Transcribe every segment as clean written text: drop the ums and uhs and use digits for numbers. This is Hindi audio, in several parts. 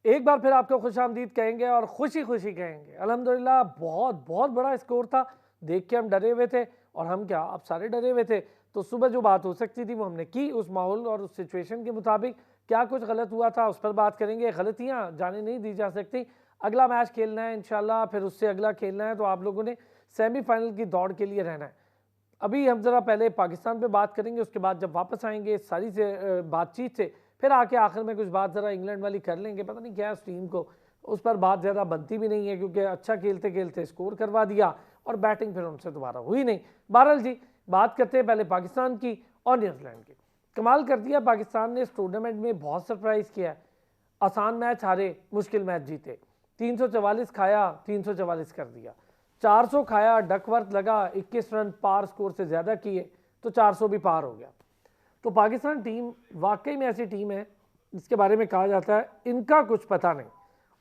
एक बार फिर आपको खुशामदीद कहेंगे और खुशी खुशी कहेंगे। अल्हम्दुलिल्लाह बहुत बहुत बड़ा स्कोर था, देख के हम डरे हुए थे और हम क्या आप सारे डरे हुए थे। तो सुबह जो बात हो सकती थी वो हमने की, उस माहौल और उस सिचुएशन के मुताबिक। क्या कुछ गलत हुआ था उस पर बात करेंगे, गलतियाँ जाने नहीं दी जा सकती। अगला मैच खेलना है इंशाल्लाह, फिर उससे अगला खेलना है, तो आप लोगों ने सेमीफाइनल की दौड़ के लिए रहना है। अभी हम ज़रा पहले पाकिस्तान पे बात करेंगे, उसके बाद जब वापस आएंगे सारी से बातचीत से फिर आके आखिर में कुछ बात ज़रा इंग्लैंड वाली कर लेंगे। पता नहीं क्या है उस टीम को, उस पर बात ज़्यादा बनती भी नहीं है क्योंकि अच्छा खेलते खेलते स्कोर करवा दिया और बैटिंग फिर उनसे दोबारा हुई नहीं। बहरहाल जी, बात करते हैं पहले पाकिस्तान की और न्यूजीलैंड की। कमाल कर दिया पाकिस्तान ने इस टूर्नामेंट में, बहुत सरप्राइज़ किया है। आसान मैच हारे, मुश्किल मैच जीते। 344 खाया, 344 कर दिया। 400 खाया, डकवर्थ लगा, 21 रन पार स्कोर से ज़्यादा किए तो 400 भी पार हो गया। तो पाकिस्तान टीम वाकई में ऐसी टीम है जिसके बारे में कहा जाता है इनका कुछ पता नहीं,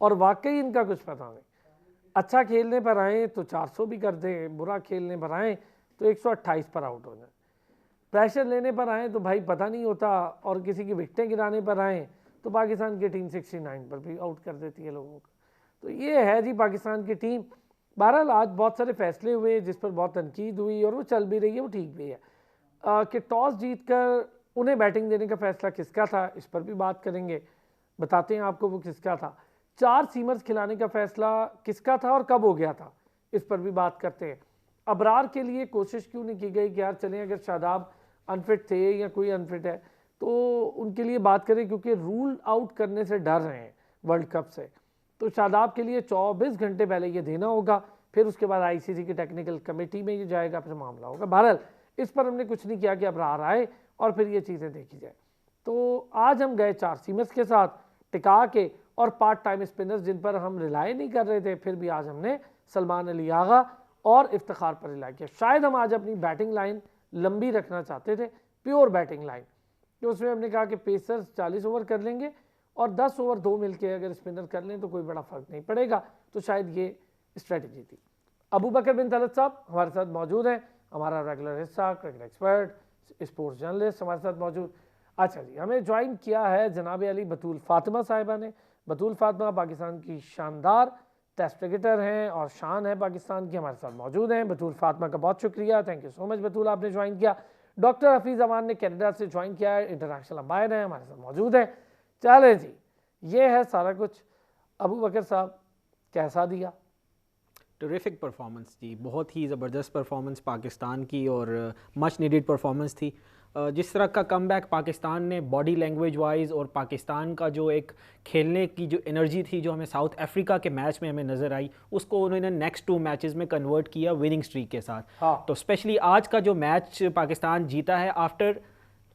और वाकई इनका कुछ पता नहीं। अच्छा खेलने पर आए तो 400 भी कर दें, बुरा खेलने पर आए तो 128 पर आउट हो जाए, प्रेशर लेने पर आए तो भाई पता नहीं होता, और किसी की विकटें गिराने पर आए तो पाकिस्तान की टीम 69 पर भी आउट कर देती है लोगों को। तो ये है जी पाकिस्तान की टीम। बहरहाल आज बहुत सारे फैसले हुए जिस पर बहुत तनकीद हुई और वो चल भी रही है, वो ठीक भी है। कि टॉस जीतकर उन्हें बैटिंग देने का फैसला किसका था, इस पर भी बात करेंगे, बताते हैं आपको वो किसका था। 4 सीमर्स खिलाने का फैसला किसका था और कब हो गया था, इस पर भी बात करते हैं। अबरार के लिए कोशिश क्यों नहीं की गई कि यार चलें, अगर शादाब अनफिट थे या कोई अनफिट है तो उनके लिए बात करें, क्योंकि रूल आउट करने से डर रहे हैं वर्ल्ड कप से। तो शादाब के लिए 24 घंटे पहले ये देना होगा, फिर उसके बाद आईसीसी की टेक्निकल कमेटी में ये जाएगा, फिर मामला होगा। बहरहाल इस पर हमने कुछ नहीं किया कि अबरार आए और फिर ये चीज़ें देखी जाए। तो आज हम गए 4 सीमर्स के साथ टिका के, और पार्ट टाइम स्पिनर्स जिन पर हम रिलाई नहीं कर रहे थे, फिर भी आज हमने सलमान अली आगा और इफ्तिखार पर रिलाई किया। शायद हम आज अपनी बैटिंग लाइन लंबी रखना चाहते थे, प्योर बैटिंग लाइन, तो उसमें हमने कहा कि पेसर्स 40 ओवर कर लेंगे और 10 ओवर 2 मिलके अगर स्पिनर कर लें तो कोई बड़ा फर्क नहीं पड़ेगा। तो शायद ये स्ट्रेटजी थी। अबू बकर बिन तलत साहब हमारे साथ मौजूद हैं, हमारा रेगुलर हिस्सा, क्रिकेट एक्सपर्ट, स्पोर्ट्स जर्नलिस्ट हमारे साथ मौजूद। अच्छा जी, हमें ज्वाइन किया है जनाब अली बतूल फातिमा साहिबा ने। बतूल फातिमा पाकिस्तान की शानदार टेस्ट क्रिकेटर हैं और शान है पाकिस्तान की, हमारे साथ मौजूद हैं। बतूल फातिमा का बहुत शुक्रिया, थैंक यू सो मच बतूल, आपने ज्वाइन किया। डॉक्टर हफीज़ अमान ने कनाडा से ज्वाइन किया है, इंटरनेशनल अंपायर हैं, हमारे साथ मौजूद हैं। चले जी, ये है सारा कुछ। अबू बकर साहब कैसा दिया? टेरिफिक परफॉर्मेंस जी, बहुत ही ज़बरदस्त परफॉर्मेंस पाकिस्तान की और मच नीडेड परफॉर्मेंस थी। जिस तरह का कमबैक पाकिस्तान ने बॉडी लैंग्वेज वाइज और पाकिस्तान का जो एक खेलने की जो एनर्जी थी जो हमें साउथ अफ्रीका के मैच में हमें नज़र आई, उसको उन्होंने नेक्स्ट 2 मैचेस में कन्वर्ट किया विनिंग स्ट्रीक के साथ। हाँ। तो स्पेशली आज का जो मैच पाकिस्तान जीता है आफ्टर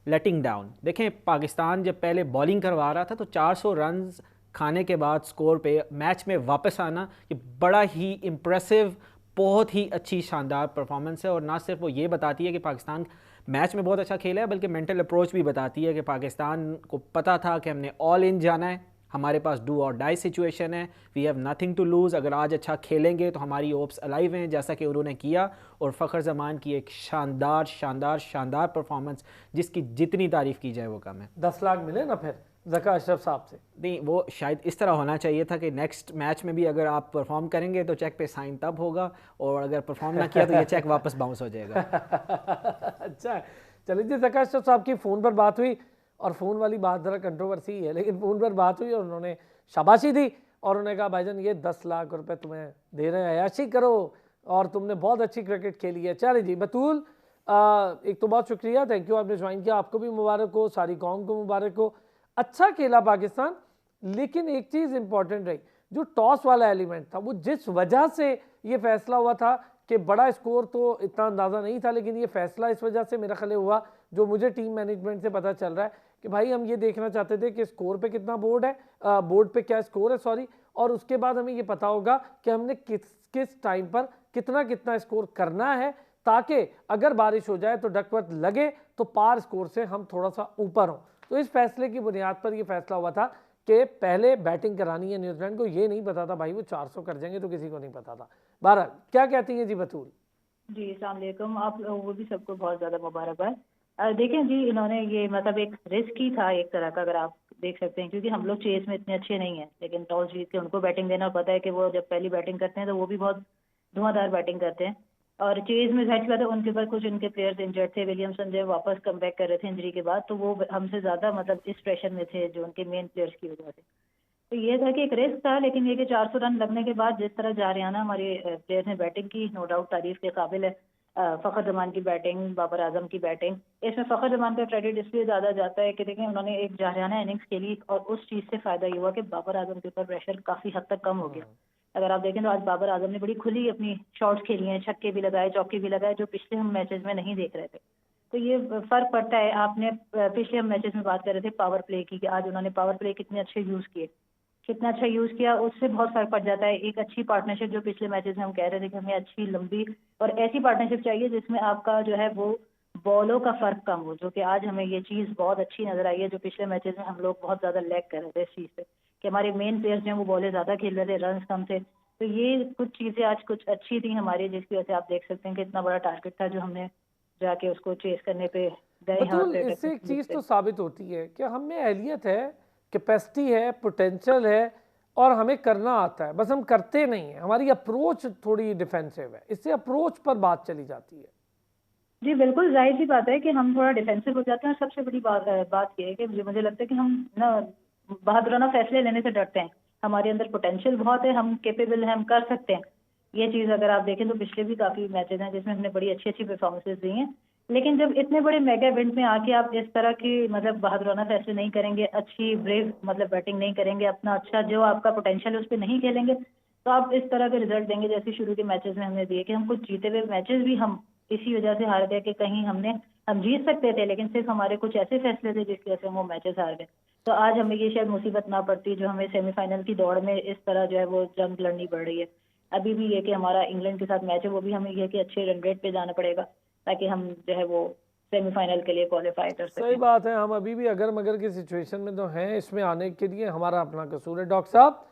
लेटिंग डाउन, देखें पाकिस्तान जब पहले बॉलिंग करवा रहा था तो 400 रन खाने के बाद स्कोर पे मैच में वापस आना, ये बड़ा ही इम्प्रेसिव, बहुत ही अच्छी शानदार परफॉर्मेंस है। और ना सिर्फ वो ये बताती है कि पाकिस्तान मैच में बहुत अच्छा खेला है, बल्कि मेंटल अप्रोच भी बताती है कि पाकिस्तान को पता था कि हमने ऑल इन जाना है, हमारे पास डू और डाई सिचुएशन है, we have nothing to lose. अगर आज अच्छा खेलेंगे तो हमारी होप्स अलाइव हैं, जैसा कि उन्होंने किया। और फ़खर ज़मान की एक शानदार शानदार शानदार परफॉर्मेंस जिसकी जितनी तारीफ़ की जाए वो कम है। 10 लाख मिले ना फिर ज़का अशरफ साहब से? नहीं, वो शायद इस तरह होना चाहिए था कि नेक्स्ट मैच में भी अगर आप परफॉर्म करेंगे तो चेक पे साइन तब होगा, और अगर परफॉर्म ना किया तो ये चेक वापस बाउंस हो जाएगा। अच्छा, चलिए जी, ज़का अशरफ साहब की फ़ोन पर बात हुई, और फ़ोन वाली बात ज़रा कंट्रोवर्सी है, लेकिन फ़ोन पर बात हुई और उन्होंने शाबाशी दी और उन्होंने कहा भाईजान ये 10 लाख रुपए तुम्हें दे रहे हैं, अयाशी करो, और तुमने बहुत अच्छी क्रिकेट खेली है। चलिए जी बतूल, एक तो बहुत शुक्रिया, थैंक यू, आपने ज्वाइन किया, आपको भी मुबारक हो, सारी कौम को मुबारक हो। अच्छा खेला पाकिस्तान, लेकिन एक चीज़ इंपॉर्टेंट रही, जो टॉस वाला एलिमेंट था, वो जिस वजह से ये फैसला हुआ था कि बड़ा स्कोर तो इतना अंदाज़ा नहीं था, लेकिन ये फैसला इस वजह से मेरा ख्याल हुआ, जो मुझे टीम मैनेजमेंट से पता चल रहा है कि भाई हम ये देखना चाहते थे कि स्कोर पे कितना बोर्ड है, बोर्ड पे क्या स्कोर है, सॉरी, और उसके बाद हमें ये पता होगा कि हमने किस किस टाइम पर कितना कितना स्कोर करना है, ताकि अगर बारिश हो जाए तो डकवर्थ लगे तो पार स्कोर से हम थोड़ा सा ऊपर हों। तो इस फैसले की बुनियाद पर यह फैसला हुआ था कि पहले बैटिंग करानी है न्यूजीलैंड को। ये नहीं पता था भाई वो 400 कर जाएंगे, तो किसी को नहीं पता था। बहरहाल क्या कहती हैं जी बतूल? जी अस्सलाम वालेकुम, आप वो भी सबको बहुत ज़्यादा मुबारकबाद। देखें जी, इन्होंने ये मतलब एक रिस्क ही था एक तरह का, अगर आप देख सकते हैं, क्योंकि हम लोग चेस में इतने अच्छे नहीं हैं, लेकिन टॉस जीत के उनको बैटिंग देना, और पता है कि वो जब पहली बैटिंग करते हैं तो वो भी बहुत धुआंधार बैटिंग करते हैं। और चेज में जाहिर सी बात है उनके पास कुछ उनके प्लेयर्स इंजर्ड थे, विलियमसन जब वापस कम बैक कर रहे थे इंजरी के बाद, तो वो हमसे ज्यादा मतलब इस प्रेशर में थे जो उनके मेन प्लेयर्स की वजह से। तो ये था कि एक रिस्क था, लेकिन ये कि 400 रन लगने के बाद जिस तरह जारियाना हमारे प्लेयर्स ने बैटिंग की, नो डाउट तारीफ के काबिल है। फखर जमान की बैटिंग, बाबर आजम की बैटिंग, इसमें फखर जमान का क्रेडिट इसलिए ज्यादा जाता है कि देखें उन्होंने एक जारियाना इनिंग्स खेली और उस चीज से फायदा ये हुआ कि बाबर आजम के ऊपर प्रेशर काफी हद तक कम हो गया। अगर आप देखें तो आज बाबर आजम ने बड़ी खुली अपनी शॉट्स खेली हैं, छक्के भी लगाए, चौके भी लगाए, जो पिछले हम मैचेस में नहीं देख रहे थे। तो ये फर्क पड़ता है। आपने पिछले हम मैचेस में बात कर रहे थे पावर प्ले की, कि आज उन्होंने पावर प्ले कितने अच्छे यूज किए, कितना अच्छा यूज किया, उससे बहुत फर्क पड़ जाता है। एक अच्छी पार्टनरशिप, जो पिछले मैचेस में हम कह रहे थे कि हमें अच्छी लंबी और ऐसी पार्टनरशिप चाहिए जिसमें आपका जो है वो बॉलों का फर्क कम हो, जो कि आज हमें ये चीज बहुत अच्छी नजर आई है। जो पिछले मैचेस में हम लोग बहुत ज्यादा लैग कर रहे थे इस चीज से, कि हमारे मेन प्लेयर्स जो हैं वो बॉलें ज्यादा खेल रहे थे, रन कम थे। तो ये कुछ चीजें आज कुछ अच्छी थी हमारी, जिसकी वजह से आप देख सकते हैं कि इतना बड़ा टारगेट था जो हमने जाके उसको चेस करने पे गए हैं। बतूल, इससे एक चीज तो साबित होती है कि हम में अहलियत है, कैपेसिटी है, पोटेंशियल है और हमें करना आता है, बस हम करते नहीं है। हमारी अप्रोच थोड़ी डिफेंसिव है, इससे अप्रोच पर बात चली जाती है। जी बिल्कुल, जाहिर सी बात है कि हम थोड़ा डिफेंसिव हो जाते हैं। सबसे बड़ी बात ये है कि मुझे लगता है कि हम ना बहादुराना फैसले लेने से डरते हैं। हमारे अंदर पोटेंशियल बहुत है, हम केपेबल हैं, हम कर सकते हैं। ये चीज़ अगर आप देखें तो पिछले भी काफ़ी मैचेज हैं जिसमें हमने बड़ी अच्छी अच्छी परफॉर्मेंसेज दी हैं। लेकिन जब इतने बड़े मेगा इवेंट में आके आप इस तरह की मतलब बहादुराना फैसले नहीं करेंगे, अच्छी ब्रेव मतलब बैटिंग नहीं करेंगे, अपना अच्छा जो आपका पोटेंशियल है उस पर नहीं खेलेंगे, तो आप इस तरह के रिजल्ट देंगे जैसे शुरू के मैचेस में हमने दिए, कि हम कुछ जीते हुए मैचेस भी हम इसी वजह से हार गए कि कहीं हम जीत सकते थे, लेकिन सिर्फ हमारे कुछ ऐसे फैसले थे जिसकी वजह से हम वो मैचेस हार गए। तो आज हमें ये शायद मुसीबत ना पड़ती जो हमें सेमीफाइनल की दौड़ में इस तरह जो है वो जंग लड़नी पड़ रही है। अभी भी ये कि हमारा इंग्लैंड के साथ मैच है, वो भी हमें ये कि अच्छे रन रेट पे जाना पड़ेगा ताकि हम जो है वो सेमीफाइनल के लिए क्वालिफाई कर सकें। सही बात है, हम अभी भी अगर मगर की सिचुएशन में तो हैं। इसमें आने के लिए हमारा अपना कसूर है। डॉक्टर साहब,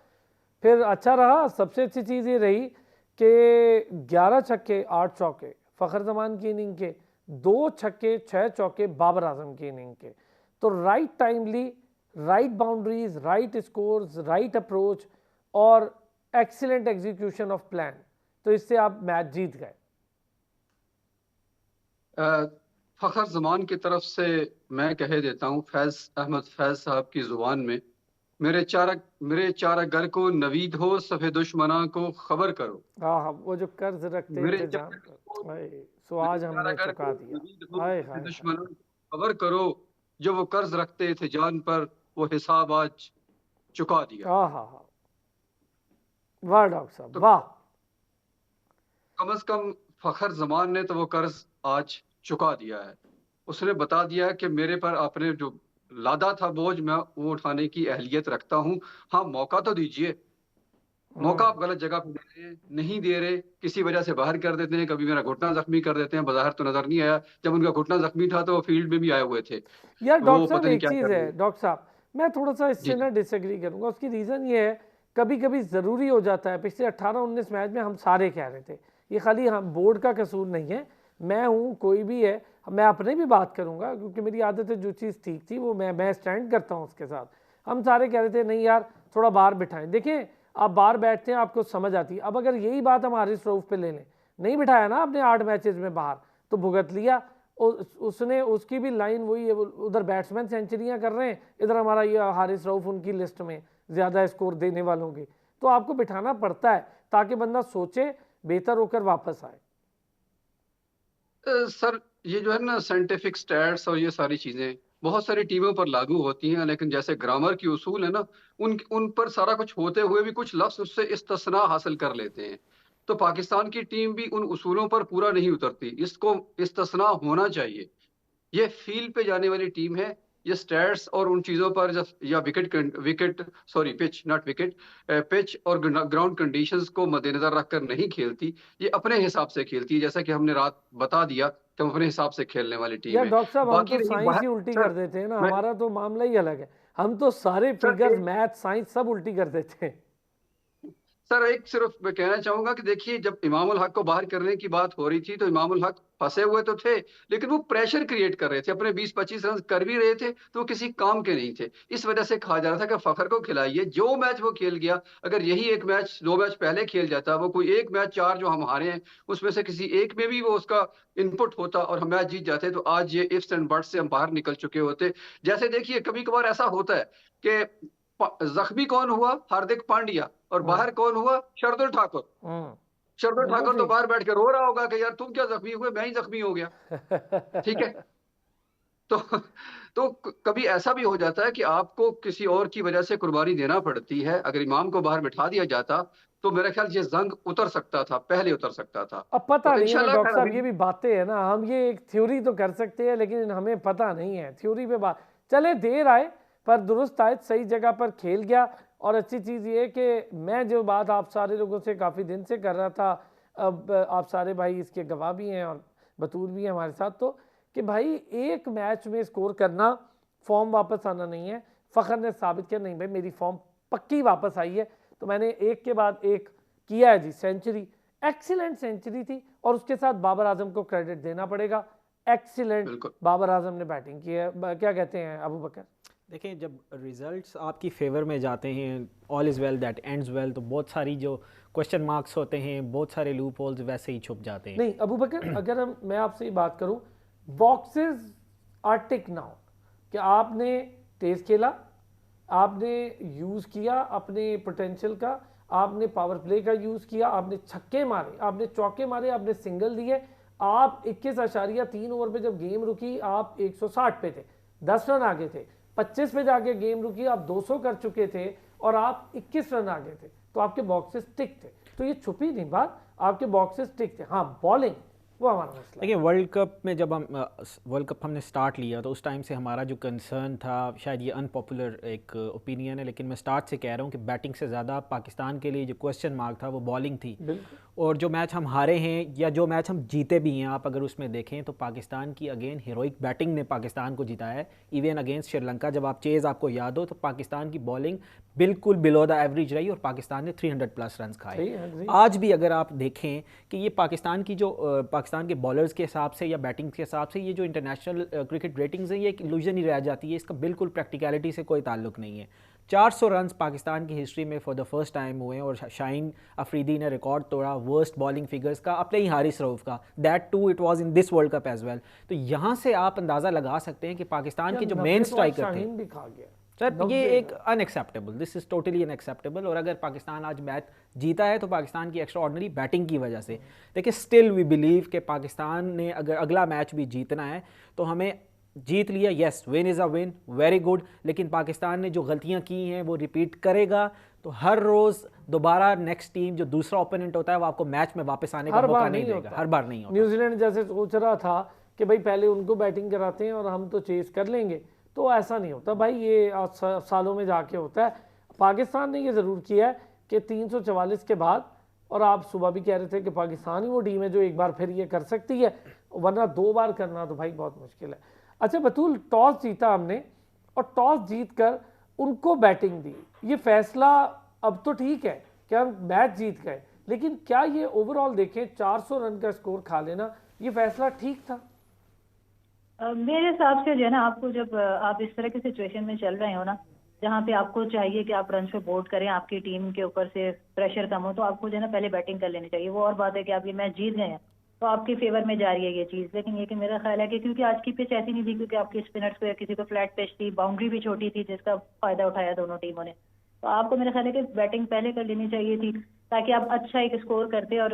फिर अच्छा रहा। सबसे अच्छी चीज़ ये रही कि 11 छक्के 8 चौके फ़खर जमान की इनिंग के, 2 छक्के 6 चौके बाबर आजम की इनिंग के। तो right timely, right boundaries, right scores, right approach और एक्सीलेंट एग्जीक्यूशन ऑफ प्लान, तो इससे आप मैच जीत गए। फ़खर ज़मान की तरफ से मैं कह देता हूँ, फैज़ अहमद फैज़ साहब की ज़ुबान में, मेरे चारा घर को नवीद हो, सफ़े दुश्मना को खबर करो। हाँ हाँ, वो जो कर्ज रखते मेरे इंतजाम चारा घर कर, को हाय, सो आज हमने घर चुका को दिया। नवीद हो, हाय सफ़े हाय हाय। दुश्मना को खबर करो, जो वो कर्ज रखते थे जान पर, वो हिसाब आज चुका दिया। हाँ हाँ हाँ, वाह डॉक्टर साहब, तो वाह। कम से कम फ़खर ज़मान ने तो वो कर्ज आज चुका दिया है। उसने बता दिया है कि मेरे पर आपने जो लादा था बोझ, मैं वो उठाने की अहलियत रखता हूँ। हाँ, मौका तो दीजिए। मौका आप गलत जगह पे दे रहे हैं, नहीं दे रहे, किसी वजह से बाहर कर देते हैं। कभी मेरा घुटना जख्मी कर देते हैं, बाहर तो नजर नहीं आया। जब उनका घुटना जख्मी था तो वो फील्ड में भी आए हुए थे। यार वो डॉक्टर साहब, पता नहीं एक क्या चीज़ कर रहे है हैं। डॉक्टर साहब, मैं थोड़ा सा जी इससे जी ना डिसएग्री करूंगा। उसकी रीज़न ये है, कभी कभी ज़रूरी हो जाता है। पिछले 18-19 मैच में हम सारे कह रहे थे, ये खाली हम बोर्ड का कसूर नहीं है, मैं हूँ, कोई भी है, मैं अपने भी बात करूंगा क्योंकि मेरी आदत है, जो चीज़ ठीक थी वो मैं स्टैंड करता हूँ उसके साथ। हम सारे कह रहे थे नहीं यार, थोड़ा बाहर बिठाएं। देखें, आप बाहर बैठते हैं, आपको समझ आती है। अब अगर यही बात हम हारिस रऊफ पे ले लें, नहीं बिठाया ना आपने 8 मैचेस में बाहर, तो भुगत लिया। उसने, उसकी भी लाइन वही है, उधर बैट्समैन सेंचुरियां कर रहे हैं, इधर हमारा ये हारिस रऊफ उनकी लिस्ट में ज़्यादा स्कोर देने वालों की। तो आपको बिठाना पड़ता है ताकि बंदा सोचे, बेहतर होकर वापस आए। सर, ये जो है ना साइंटिफिक स्टैट्स और ये सारी चीजें बहुत सारी टीमों पर लागू होती हैं, लेकिन जैसे ग्रामर की उसूल है ना, उन पर सारा कुछ होते हुए भी कुछ लफ्ज उससे इस्तिस्ना हासिल कर लेते हैं। तो पाकिस्तान की टीम भी उन उसूलों पर पूरा नहीं उतरती। इसको इस्तिस्ना होना चाहिए। ये फील्ड पे जाने वाली टीम है। ये स्टैट्स और उन चीजों पर या wicket sorry pitch not wicket, pitch और ग्राउंड कंडीशंस को मद्देनजर रखकर नहीं खेलती। ये अपने हिसाब से खेलती है, जैसा कि हमने रात बता दिया कि हम अपने हिसाब से खेलने वाली यार टीम है। डॉक्टर साहब, हम बाकी तो रही साइंस बाहर, ही उल्टी सर कर देते हैं ना, मैं हमारा तो मामला ही अलग है। हम तो सारे सर फिगर्स, एक मैथ, साइंस सब उल्टी कर देते हैं। सर एक सिर्फ मैं कहना चाहूंगा कि देखिए, जब इमामुल हक को बाहर करने की बात हो रही थी तो इमामुल हक फंसे हुए तो थे, लेकिन वो प्रेशर क्रिएट कर रहे थे, अपने 20-25 रन कर भी रहे थे तो वो किसी काम के नहीं थे। इस वजह से कहा जा रहा था कि फखर को खिलाइए। जो मैच वो खेल गया, अगर यही एक मैच 2 मैच पहले खेल जाता, वो कोई एक मैच 4 जो हम हारे हैं उसमें से किसी एक में भी वो उसका इनपुट होता और हम मैच जीत जाते, तो आज ये इफ्स एंड बट्स से हम बाहर निकल चुके होते। जैसे देखिए, कभी कभार ऐसा होता है कि जख्मी कौन हुआ? हार्दिक पांड्या। और हम्म बाहर कौन हुआ? शार्दुल ठाकुर। हम्म शार्दुल बिल्कुल ठाकुर तो ठीक। बाहर बैठ के रो रहा होगा कि यार तुम क्या जख्मी हुए, मैं ही जख्मी हो गया। ठीक है। तो कभी ऐसा भी हो जाता है कि आपको किसी और की वजह से कुर्बानी देना पड़ती है। अगर इमाम को बाहर बिठा दिया जाता तो मेरा ख्याल ये जंग उतर सकता था, पहले उतर सकता था। अब पता तो नहीं है ना इंशाल्लाह डॉक्टर खैर साहब, अभी। ये भी बातें है ना, हम ये एक थ्योरी तो कर सकते हैं लेकिन हमें पता नहीं है थ्योरी पे बात। चले देर आए पर दुरुस्त आए, सही जगह पर खेल गया। और अच्छी चीज़ ये है कि मैं जो बात आप सारे लोगों से काफ़ी दिन से कर रहा था, अब आप सारे भाई इसके गवाह भी हैं और बतूल भी है हमारे साथ, तो कि भाई एक मैच में स्कोर करना फॉर्म वापस आना नहीं है। फ़खर ने साबित किया नहीं भाई मेरी फॉर्म पक्की वापस आई है। तो मैंने एक के बाद एक किया है जी, सेंचुरी, एक्सीलेंट सेंचुरी थी। और उसके साथ बाबर आजम को क्रेडिट देना पड़ेगा, एक्सीलेंट बिल्कुल। बाबर आजम ने बैटिंग की है। क्या कहते हैं अबू बकर? देखिए, जब रिजल्ट्स आपकी फेवर में जाते हैं, all is well that ends well, तो बहुत सारी जो क्वेश्चन मार्क्स होते हैं, बहुत सारे लूप होल्स वैसे ही छुप जाते हैं। नहीं अबू बकर, अगर मैं आपसे ये बात करूं, बॉक्सेस आर टिक नाउ कि आपने तेज खेला, आपने यूज़ किया अपने पोटेंशियल का, आपने पावर प्ले का यूज़ किया, आपने छक्के मारे, आपने चौके मारे, आपने सिंगल दिए। आप 21.3 ओवर पे जब गेम रुकी आप 160 पे थे, 10 रन आगे थे। 25 पे जाके गेम रुकी आप 200 कर चुके थे और आप 21 रन आगे थे। तो आपके बॉक्सेस टिक थे। तो ये छुपी नहीं बात, आपके बॉक्सेस टिक थे। हाँ, बॉलिंग वो हमारा मसला है। देखिए, वर्ल्ड कप में जब हम वर्ल्ड कप हमने स्टार्ट लिया तो उस टाइम से हमारा जो कंसर्न था, शायद ये अनपॉपुलर एक ओपिनियन है, लेकिन मैं स्टार्ट से कह रहा हूँ कि बैटिंग से ज़्यादा पाकिस्तान के लिए जो क्वेश्चन मार्क था वो बॉलिंग थी। बिल्कुल। और जो मैच हम हारे हैं या जो मैच हम जीते भी हैं, आप अगर उसमें देखें तो पाकिस्तान की अगेन हीरोइक बैटिंग ने पाकिस्तान को जिताया है। इवन अगेंस्ट श्रीलंका, जब आप चेज़ आपको याद हो, तो पाकिस्तान की बॉलिंग बिल्कुल बिलो द एवरेज रही और पाकिस्तान ने 300+ रन खाए। सही है, सही। आज भी अगर आप देखें कि ये पाकिस्तान की जो पाकिस्तान के बॉलर्स के हिसाब से या बैटिंग के हिसाब से ये जो इंटरनेशनल क्रिकेट रेटिंग्स हैं, ये एक इल्यूजन ही रह जाती है, इसका बिल्कुल प्रैक्टिकलिटी से कोई ताल्लुक नहीं है। 400 रन पाकिस्तान की हिस्ट्री में फॉर द फर्स्ट टाइम हुए और शाहीन अफरीदी ने रिकॉर्ड तोड़ा वर्स्ट बॉलिंग फिगर्स का, अपने ही हारिस रऊफ का, that too it was in this world cup as well. तो यहाँ से आप अंदाज़ा लगा सकते हैं कि पाकिस्तान के जो मेन स्ट्राइकर थे, शाहीन भी खा गया सर, ये 90 एक unacceptable, this is totally unacceptable. और अगर पाकिस्तान आज मैच जीता है तो पाकिस्तान की एक्स्ट्रा ऑर्डिनरी बैटिंग की वजह से। देखिए, स्टिल वी बिलीव कि पाकिस्तान ने अगर अगला मैच भी जीतना है तो हमें जीत लिया, yes, win is a win, very good, लेकिन पाकिस्तान ने जो गलतियां की हैं वो रिपीट करेगा तो हर रोज़ दोबारा नेक्स्ट टीम जो दूसरा ओपोनेंट होता है वो आपको मैच में वापस आने का हर मौका बार नहीं नहीं देगा, होता। हर बार नहीं होता। न्यूजीलैंड जैसे सोच रहा था कि भाई पहले उनको बैटिंग कराते हैं और हम तो चेस कर लेंगे, तो ऐसा नहीं होता भाई, ये सालों में जाके होता है। पाकिस्तान ने ये ज़रूर किया है कि 344 के बाद, और आप सुबह भी कह रहे थे कि पाकिस्तान ही वो टीम है जो एक बार फिर ये कर सकती है, वरना 2 बार करना तो भाई बहुत मुश्किल है। अच्छा बतूल, टॉस जीता हमने और टॉस जीत कर उनको बैटिंग दी, ये फैसला अब तो ठीक है कि हम मैच जीत गए, लेकिन क्या ये ओवरऑल देखें 400 रन का स्कोर खा लेना, ये फैसला ठीक था? मेरे हिसाब से जो है ना, आपको जब आप इस तरह की सिचुएशन में चल रहे हो ना, जहाँ पे आपको चाहिए कि आप रन पे बोल्ड करें, आपकी टीम के ऊपर से प्रेशर कम हो, तो आपको जो है ना पहले बैटिंग कर लेनी चाहिए। वो और बात है कि आप ये मैच जीत गए हैं तो आपके फेवर में जा रही है ये चीज़। लेकिन ये कि मेरा ख्याल है कि क्योंकि आज की पिच ऐसी नहीं थी, क्योंकि आपके स्पिनर्स को या किसी को फ्लैट पिच थी, बाउंड्री भी छोटी थी, जिसका फायदा उठाया दोनों टीमों ने। तो आपको मेरा ख्याल है कि बैटिंग पहले कर लेनी चाहिए थी, ताकि आप अच्छा एक स्कोर करते और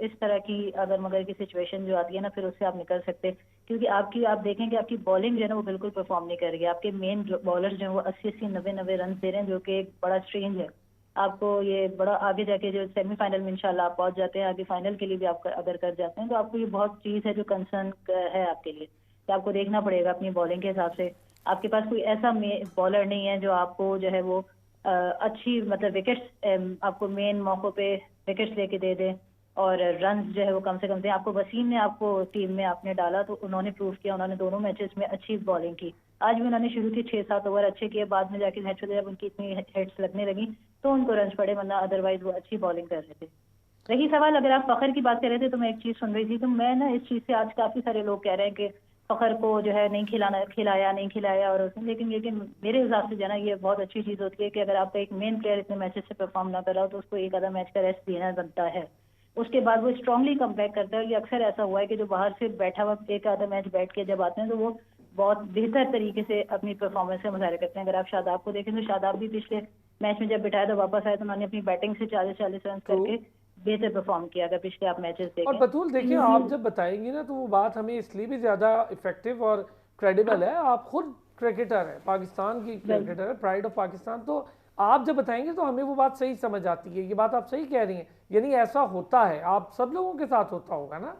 इस तरह की अगर मगर की सिचुएशन जो आती है ना, फिर उससे आप निकल सकते। क्योंकि आप देखें कि आपकी बॉलिंग जो है ना वो बिल्कुल परफॉर्म नहीं कर रही है। आपके मेन बॉलर्स जो है वो 80-80, 90-90 रन दे रहे हैं, जो कि एक बड़ा स्ट्रेंज है। आपको ये बड़ा आगे जाके जो सेमीफाइनल में इंशाल्लाह आप पहुंच जाते हैं, आगे फाइनल के लिए भी आप अगर कर जाते हैं, तो आपको ये बहुत चीज़ है जो कंसर्न है आपके लिए, कि आपको देखना पड़ेगा अपनी बॉलिंग के हिसाब से। आपके पास कोई ऐसा बॉलर नहीं है जो आपको जो है वो अच्छी मतलब विकेट्स आपको मेन मौकों पे विकेट्स लेके दे दे और रन जो है वो कम से कम दे। आपको वसीम ने आपको टीम में आपने डाला तो उन्होंने प्रूव किया, उन्होंने दोनों मैचेस में अच्छी बॉलिंग की। आज भी उन्होंने शुरू के 6-7 ओवर अच्छे किए, बाद में जाके नेचुरली जब उनकी इतनी हेड्स लगने लगी तो उनको रन पड़े, वरना अदरवाइज वो अच्छी बॉलिंग कर रहे थे। रही सवाल, अगर आप फखर की बात कर रहे थे तो मैं एक चीज सुन रही थी, तो मैं ना इस चीज से आज काफी सारे लोग कह रहे हैं कि फखर को जो है नहीं खिलाया नहीं खिलाया और लेकिन मेरे हिसाब से जो है ना ये बहुत अच्छी चीज होती है कि अगर आपका एक मेन प्लेयर इतने मैचेस से परफॉर्म ना कर रहा हो तो उसको एक आधा मैच का रेस्ट देना बनता है। उसके बाद वो स्ट्रांगली कम बैक करता है, और ये अक्सर ऐसा हुआ है कि जो बाहर से बैठा हुआ एक आधा मैच बैठ के जब आते हैं तो वो बहुत बेहतर तरीके से अपनी परफॉर्मेंस का मुजाहरा करते हैं। अगर आप शादाब को देखें तो शादाब भी पिछले मैच में जब बिठाया तो वापस आए तो उन्होंने अपनी बैटिंग से 40-40 रन करके बेहतर परफॉर्म किया, अगर पिछले आप मैचेस देखें। और बतूल देखिए, आप जब बताएंगी ना तो वो बात हमें इसलिए भी ज़्यादा इफेक्टिव और क्रेडिबल है। आप खुद क्रिकेटर हैं, पाकिस्तान की क्रिकेटर है, प्राइड ऑफ पाकिस्तान, तो आप जब बताएंगे तो हमें वो बात सही समझ आती है। ये बात आप सही कह रही हैं, यानी ऐसा होता है, आप सब लोगों के साथ होता होगा ना?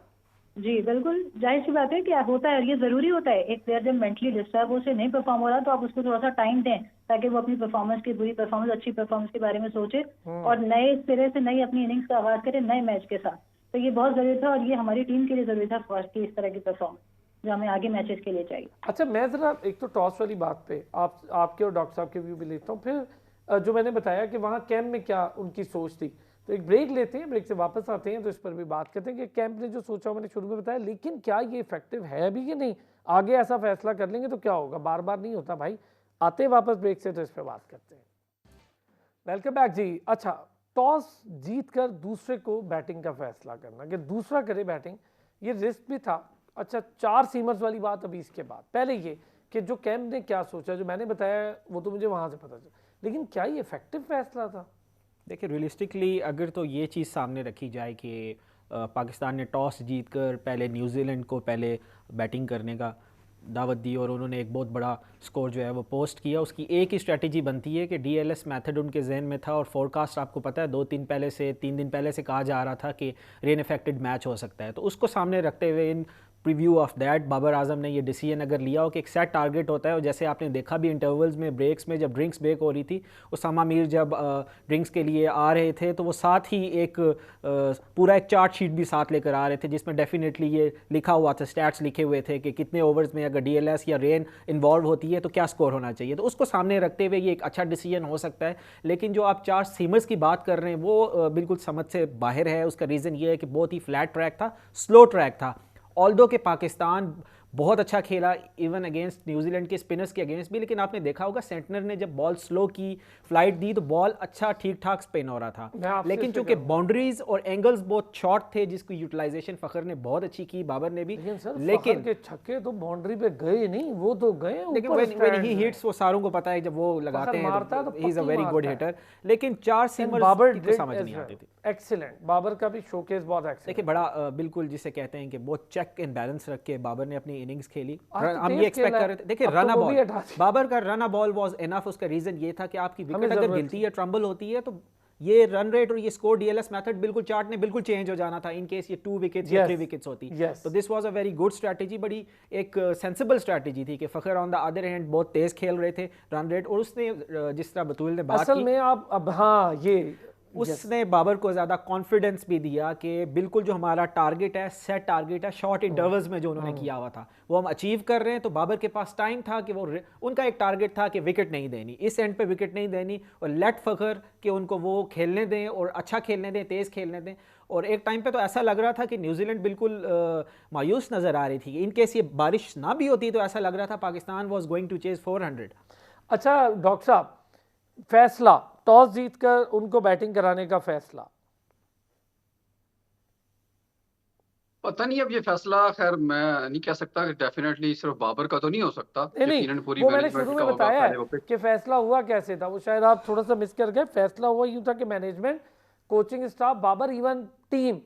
जी बिल्कुल, जाहिर सी बात है कि होता है, ये जरूरी होता है। एक प्लेयर जब मेंटली डिस्टर्ब हो, उसे नहीं परफॉर्म हो रहा तो आप उसको थोड़ा सा टाइम दें ताकि वो अपनी परफॉर्मेंस की बुरी परफॉर्मेंस अच्छी परफॉर्मेंस के बारे में सोचे और नए सिरे से नई अपनी इनिंग्स का आगाज करे नए मैच के साथ। तो ये बहुत जरूरी था और ये हमारी टीम के लिए जरूरी था फर्स्ट की इस तरह की परफॉर्मेंस जो हमें आगे मैचेस के लिए चाहिए। अच्छा, मैं जरा एक तो टॉस वाली बात पे आपके और डॉक्टर साहब के व्यू भी लेता हूँ, फिर जो मैंने बताया कि वहाँ कैंप में क्या उनकी सोच थी, तो एक ब्रेक लेते हैं, ब्रेक से वापस आते हैं तो इस पर भी बात करते हैं कि कैंप ने जो सोचा मैंने शुरू में बताया, लेकिन क्या ये इफेक्टिव है अभी कि नहीं, आगे ऐसा फैसला कर लेंगे तो क्या होगा, बार बार नहीं होता भाई। आते हैं वापस ब्रेक से तो इस पर बात करते हैं। वेलकम बैक जी। अच्छा, टॉस जीत कर दूसरे को बैटिंग का फैसला करना, कि दूसरा करे बैटिंग, ये रिस्क भी था। अच्छा, 4 सीमर्स वाली बात अभी इसके बाद, पहले ये कि जो कैंप ने क्या सोचा, जो मैंने बताया वो तो मुझे वहाँ से पता चला, लेकिन क्या ये इफेक्टिव फैसला था? देखिए, रियलिस्टिकली अगर तो ये चीज़ सामने रखी जाए कि पाकिस्तान ने टॉस जीतकर पहले न्यूजीलैंड को पहले बैटिंग करने का दावत दी और उन्होंने एक बहुत बड़ा स्कोर जो है वो पोस्ट किया, उसकी एक ही स्ट्रेटजी बनती है कि डीएलएस मेथड उनके जहन में था और फोरकास्ट आपको पता है 3 दिन पहले से कहा जा रहा था कि रेन इफेक्टेड मैच हो सकता है। तो उसको सामने रखते हुए इन preview of that Babar Azam ने ये डिसीजन अगर लिया हो कि एक सेट टारगेट होता है, और जैसे आपने देखा भी इंटरवल्स में, ब्रेक्स में, जब ड्रिंक्स ब्रेक हो रही थी, उसामा मीर जब ड्रिंक्स के लिए आ रहे थे तो वो साथ ही एक पूरा एक चार्ट शीट भी साथ लेकर आ रहे थे जिसमें डेफिनेटली ये लिखा हुआ था, स्टैट्स लिखे हुए थे कि कितने ओवर्स में अगर डीएलएस या रेन इन्वॉल्व होती है तो क्या स्कोर होना चाहिए। तो उसको सामने रखते हुए ये एक अच्छा डिसीजन हो सकता है। लेकिन जो आप 4 सीमर्स की बात कर रहे हैं वो बिल्कुल समझ से बाहर है। उसका रीज़न ये है कि बहुत ही फ्लैट ट्रैक था, स्लो ट्रैक था। ऑल्दो के पाकिस्तान बहुत अच्छा खेला इवन अगेंस्ट न्यूजीलैंड के स्पिनर्स के अगेंस्ट भी, लेकिन आपने देखा होगा सेंटनर ने जब बॉल स्लो की, फ्लाइट दी तो बॉल अच्छा ठीक ठाक स्पिन हो रहा था। लेकिन चूंकि बाउंड्रीज और एंगल्स बहुत शॉर्ट थे जिसकी यूटिलाइजेशन फखर ने बहुत अच्छी की, बाबर ने भी, लेकिन के छक्के तो बाउंड्री पे गए नहीं, वो तो गए लेकिन व्हेन ही हिट्स वो सारों को पता है जब वो लगाते हैं तो he is a very good hitter. लेकिन 4 सीमर्स बाबर को समझ नहीं आती थी। एक्सीलेंट, बाबर का भी शोकेस बहुत एक्सीलेंट। देखिए, बड़ा बिल्कुल जिसे कहते हैं कि बहुत चेक एंड बैलेंस रख के बाबर ने अपनी इनिंग्स खेली। हम ये एक्सपेक्ट कर रहे थे। देखिए, रन बॉल, बाबर का रन बॉल वाज इनफ। उसका रीजन ये था कि आपकी विकेट अगर गिरती है, ट्रम्बल होती है, तो ये रन रेट और ये स्कोर डीएलएस मेथड बिल्कुल चार्ट ने बिल्कुल चेंज हो जाना था इन केस ये 2 विकेट्स या 3 विकेट्स होती। तो this was a very good strategy, बड़ी एक सेंसिबल स्ट्रैटेजी थी कि फखर ऑन द अदर हैंड बहुत तेज खेल रहे थे रन रेट, और उसने जिस तरह बतूल ने बात की, असल में आप अब हाँ ये उसने बाबर को ज़्यादा कॉन्फिडेंस भी दिया कि बिल्कुल जो हमारा टारगेट है, सेट टारगेट है, शॉर्ट इंटरवल्स में जो उन्होंने किया हुआ था वो हम अचीव कर रहे हैं। तो बाबर के पास टाइम था कि वो, उनका एक टारगेट था कि विकेट नहीं देनी, इस एंड पे विकेट नहीं देनी, और लेट फखर कि उनको वो खेलने दें और अच्छा खेलने दें, तेज़ खेलने दें। और एक टाइम पे तो ऐसा लग रहा था कि न्यूजीलैंड बिल्कुल मायूस नज़र आ रही थी। इन केस ये बारिश ना भी होती तो ऐसा लग रहा था Pakistan was going to chase 400। अच्छा डॉक्टर साहब, फैसला टॉस जीतकर उनको बैटिंग कराने का फैसला, पता नहीं अब ये फैसला, खैर मैं नहीं कह सकता कि डेफिनेटली सिर्फ बाबर का तो नहीं हो सकता। नहीं, पूरी वो मैंने शुरू मैनेजमेंट में का बताया होगा है कि फैसला हुआ कैसे था, वो शायद आप थोड़ा सा मिस कर गए। फैसला हुआ यूं था कि management, coaching staff, Babar, even team,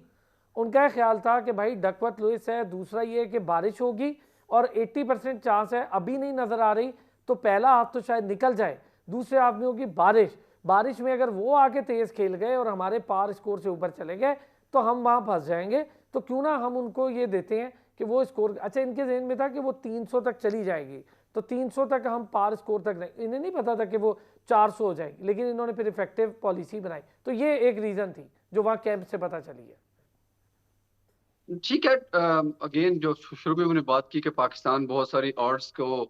उनका ख्याल था कि भाई डकवर्थ लुइस है, दूसरा ये कि बारिश होगी और 80% चांस है, अभी नहीं नजर आ रही तो पहला हाफ तो शायद निकल जाए, दूसरे हाफ में होगी बारिश। बारिश में अगर वो आके तेज खेल गए और हमारे पार स्कोर से ऊपर चले गए तो हम वहां फंस जाएंगे, तो क्यों ना हम उनको ये देते हैं कि वो स्कोर, अच्छा इनके जहन में था कि वो 300 तक चली जाएगी, तो 300 तक हम पार स्कोर तक नहीं, इन्हें नहीं पता था कि वो 400 हो जाएगी, लेकिन इन्होंने फिर इफेक्टिव पॉलिसी बनाई। तो ये एक रीजन थी जो वहां कैंप से पता चली है। ठीक है। अगेन जो शुरू में मैंने बात की कि पाकिस्तान बहुत सारी ऑड्स को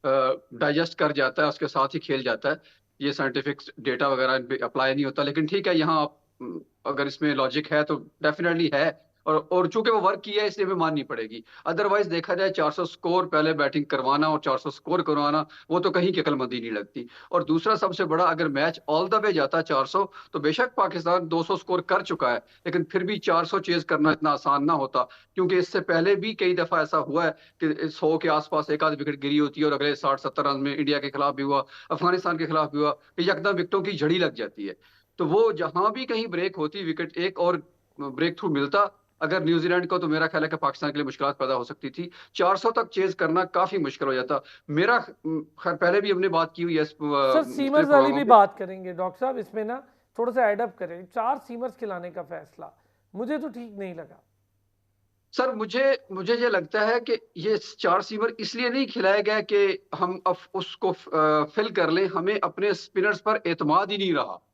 डाइजेस्ट कर जाता है, उसके साथ ही खेल जाता है। ये साइंटिफिक डेटा वगैरह इन पे अप्लाई नहीं होता, लेकिन ठीक है, यहाँ आप अगर इसमें लॉजिक है तो डेफिनेटली है। और चूंकि वो वर्क किया है इसलिए हमें माननी पड़ेगी। अदरवाइज देखा जाए 400 स्कोर पहले बैटिंग करवाना और 400 स्कोर करवाना, वो तो कहीं की अकलमंदी नहीं लगती। और दूसरा सबसे बड़ा, अगर मैच ऑल द वे जाता 400, तो बेशक पाकिस्तान 200 स्कोर कर चुका है, लेकिन फिर भी 400 चेज करना इतना आसान ना होता, क्योंकि इससे पहले भी कई दफा ऐसा हुआ है कि 100 के आसपास एक आध विकेट गिरी होती है और अगले 60-70 रन में इंडिया के खिलाफ भी हुआ, अफगानिस्तान के खिलाफ भी हुआ कि यकदम विकेटों की झड़ी लग जाती है। तो वो जहां भी कहीं ब्रेक होती, विकेट एक और ब्रेक थ्रू मिलता अगर न्यूजीलैंड को, तो मेरा ख्याल है कि पाकिस्तान के लिए मुश्किल पैदा हो सकती थी। 400 तक चेज करना काफी मुश्किल हो जाता। मेरा खैर पहले भी हमने बात की हुई है सर सीमर्स वाली भी बात करेंगे डॉक्टर साहब, इसमें ना थोड़ा सा एडअप करें। 4 सीमर्स खिलाने का फैसला मुझे तो ठीक नहीं लगा। सर मुझे मुझे ये लगता है कि ये 4 सीमर इसलिए नहीं खिलाया गया कि हम अब उसको फिल कर लें, हमें अपने स्पिनर्स पर एतमाद ही नहीं रहा।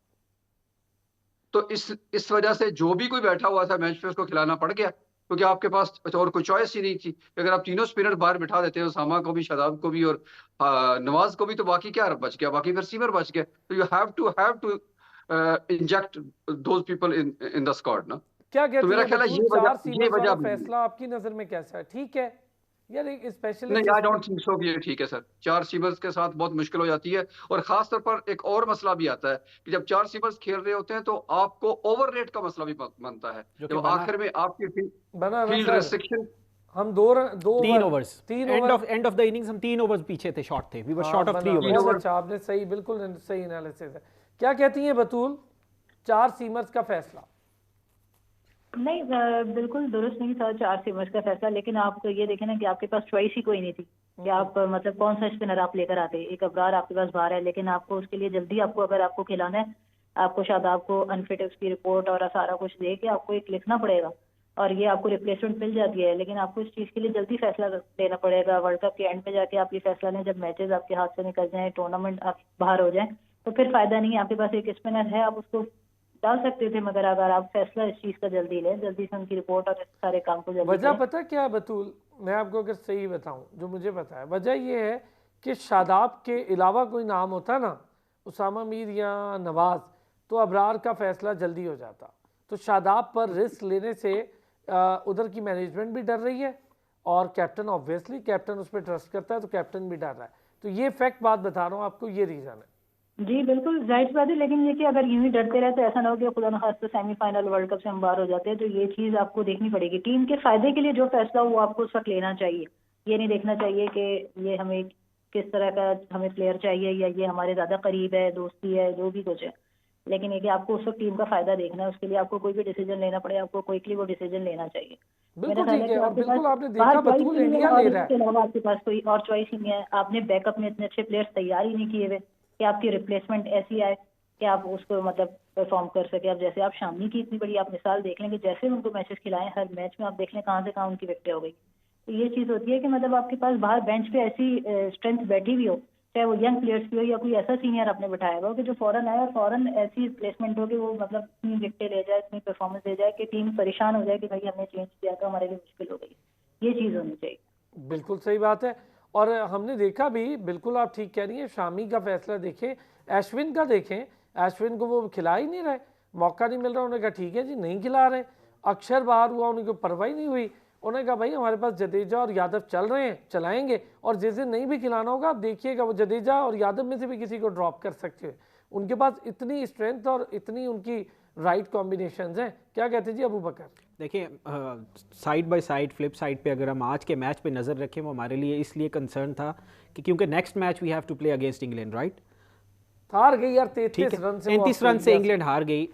तो इस वजह से जो भी कोई बैठा हुआ था मैच पे उसको खिलाना पड़ गया, क्योंकि आपके पास और कोई चॉइस ही नहीं थी। अगर आप तीनों स्पिनर बाहर बिठा देते हैं, उसामा को भी, शादाब को भी और नवाज को भी, तो बाकी क्या बच गया? बाकी फिर सीमर बच गए। तो you have to inject those people in the squad ना। क्या तो कहती मेरा है ख्याल है बतूल, ये 4 वजह सीमर्स वाला भी है। फैसला आपकी नजर में कैसा है? ठीक है यार, एक नहीं, specialist I don't think so कि ये ठीक है सर। 4 सीमर्स के साथ बहुत मुश्किल हो जाती है। और खास तौर पर एक और मसला भी आता है कि जब 4 सीमर्स खेल रहे होते हैं तो आपको ओवर रेट का मसला भी बनता है, जो कि जब बना आखिर में आपकी बना ना फील्ड सर। रेस्ट्रिक्शन। हम दो 3 overs, 3 and over. Of the innings हम 3 ओवर्स पीछे थे, शॉर्ट थे, वी वर शॉर्ट ऑफ 3 बना ओवर्स। बहुत अच्छा, आपने सही, बिल्कुल सही एनालिसिस है। क्या कहती हैं बतूल, 4 सीमर्स का फैसला? नहीं बिल्कुल दुरुस्त नहीं था 4 सीमर्स का फैसला, लेकिन आप ये देखें ना कि आपके पास चॉइस ही कोई नहीं थी कि आप मतलब कौन सा स्पिनर आप लेकर आते। एक अबरार आपके पास बाहर है, लेकिन आपको उसके लिए जल्दी आपको अगर आपको खिलाना है, आपको शादाब को अनफिट उसकी रिपोर्ट और सारा कुछ दे के आपको एक लिखना पड़ेगा, और ये आपको रिप्लेसमेंट मिल जाती है, लेकिन आपको इस चीज़ के लिए जल्दी फैसला लेना पड़ेगा। वर्ल्ड कप के एंड पे जाके आप ये फैसला लें, जब मैचेस आपके हाथ से निकल जाएं, टूर्नामेंट आप बाहर हो जाएं, तो फिर फायदा नहीं है। आपके पास एक स्पिनर है, आप उसको डाल सकते थे, मगर अगर आप फैसला इस चीज़ का जल्दी लें, जल्दी से उनकी रिपोर्ट और इस सारे काम को जल्दी वजह करें। पता क्या है बतूल, मैं आपको अगर सही बताऊं, जो मुझे पता है वजह ये है कि शादाब के अलावा कोई नाम होता ना, उसामा मीर या नवाज, तो अबरार का फैसला जल्दी हो जाता। तो शादाब पर रिस्क लेने से उधर की मैनेजमेंट भी डर रही है, और कैप्टन ऑब्वियसली, कैप्टन उस पर ट्रस्ट करता है, तो कैप्टन भी डर रहा है। तो ये फैक्ट बात बता रहा हूँ आपको, ये रीज़न है। जी बिल्कुल जाहिर सी बात है, लेकिन ये कि अगर यूं ही डरते रहे तो ऐसा ना हो कि खुदा न खास्ता सेमीफाइनल वर्ल्ड कप से हम बाहर हो जाते हैं। तो ये चीज़ आपको देखनी पड़ेगी, टीम के फायदे के लिए जो फैसला हो वो आपको उस वक्त लेना चाहिए। ये नहीं देखना चाहिए कि ये हमें किस तरह का हमें प्लेयर चाहिए, या ये हमारे ज़्यादा करीब है, दोस्ती है, जो भी कुछ है, लेकिन ये कि आपको उस वक्त टीम का फायदा देखना है। उसके लिए आपको कोई भी डिसीजन लेना पड़े, आपको क्विकली वो डिसीजन लेना चाहिए। मेरा बिल्कुल ख्याल ठीक है है, कि और आपके बिल्कुल पास आपने बाहर देखा चॉइस बतूल ही नहीं है, इंडिया और ले रहा इसके है। अलावा आपके पास कोई और चॉइस ही नहीं है। आपने बैकअप में इतने अच्छे प्लेयर्स तैयार ही नहीं किए हुए कि आपकी रिप्लेसमेंट ऐसी आए कि आप उसको मतलब परफॉर्म कर सके। अब जैसे आप शामी की इतनी बड़ी आप मिसाल देख लें कि जैसे उनको मैचेस खिलाएं, हर मैच में आप देख लें कहाँ से कहाँ उनकी विकेटें हो गई। तो ये चीज़ होती है कि मतलब आपके पास बाहर बेंच पे ऐसी स्ट्रेंथ बैठी हुई हो, चाहे वो यंग प्लेयर्स की हो या कोई ऐसा सीनियर आपने बिठाया हो कि जो फौरन आए और फौरन ऐसी प्लेसमेंट हो कि वो मतलब इतनी विकेटें ले जाए, इतनी परफॉर्मेंस दे जाए कि टीम परेशान हो जाए कि भाई हमने चेंज किया तो हमारे लिए मुश्किल हो गई। ये चीज़ होनी चाहिए। बिल्कुल सही बात है, और हमने देखा भी, बिल्कुल आप ठीक कह रही हैं। शामी का फैसला देखें, अश्विन का देखें, अश्विन को वो खिला ही नहीं रहे, मौका नहीं मिल रहा। उन्होंने कहा ठीक है जी, नहीं खिला रहे। अक्षर बाहर हुआ, उनको परवाही नहीं हुई। उन्होंने कहा भाई हमारे पास जडेजा और यादव चल रहे हैं, चलाएंगे, और जिस दिन नहीं भी खिलाना होगा आप देखिएगा वो जडेजा और यादव में से भी किसी को ड्रॉप कर सकते हैं। उनके पास इतनी स्ट्रेंथ और इतनी उनकी राइट कॉम्बिनेशंस हैं। क्या कहते हैं जी अबू बकर? देखिए, side by side, flip side पे अगर हम आज के मैच पे नज़र रखें, वो हमारे लिए इसलिए कंसर्न था कि क्योंकि next match we have to play against England, right? हार गई यार 33 ठीक है, रन से, 33 रन से इंग्लैंड हार गई।